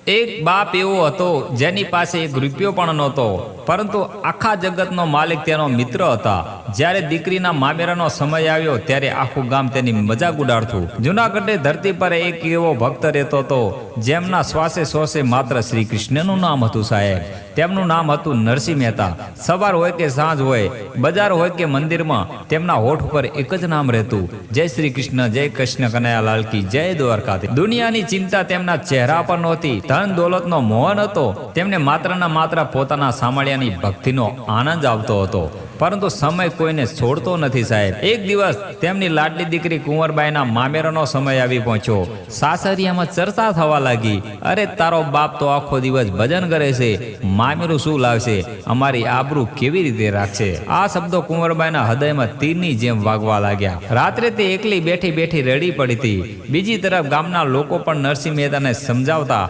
એક બાપ એવો હતો જેની પાસે એક રૂપિયો પણ નહોતો, પરંતુ આખા જગતનો માલિક તેનો મિત્ર હતા. જ્યારે દીકરીના મામેરાનો સમય આવ્યો ત્યારે આખું ગામ તેની મજાક ઉડાડતું. જૂનાગઢની ધરતી પર એક એવો ભક્ત રહેતો હતો જેમના શ્વાસે શ્વાસે માત્ર શ્રી કૃષ્ણનું નામ હતું. સાહેબ, તેમનું નામ હતું નરસિંહ મહેતા. સવાર હોય કે સાંજ હોય, બજાર હોય કે મંદિરમાં, તેમના હોઠ ઉપર એક જ નામ રહેતું, જય શ્રી કૃષ્ણ, જય કૃષ્ણ કનૈયાલાલ કી જય દ્વારકાધીશ. દુનિયાની ચિંતા તેમના ચહેરા પર નહોતી, ધન દોલતનો મોહ હતો. તેમને માત્ર ને માત્ર પોતાના સામળિયાની ભક્તિનો આનંદ આવતો હતો. પરંતુ સમય કોઈને છોડતો નથી. સાહેબ, એક દિવસ તેમની લાડલી દીકરી કુંવરબાઈના મામેરાનો સમય આવી પહોંચ્યો. સાસરિયામાં ચર્ચા થવા લાગી, અરે તારો બાપ તો આખો દિવસ ભજન કરે છે, મામેરું શું લાવશે, અમારી આબરૂ કેવી રીતે રાખશે. આ શબ્દો કુંવરબાઈના હૃદયમાં તીરની જેમ વાગવા લાગ્યા. રાત્રે તે એકલી બેઠી બેઠી રડી પડી હતી. બીજી તરફ ગામના લોકો પણ નરસિંહ મહેતાને સમજાવતા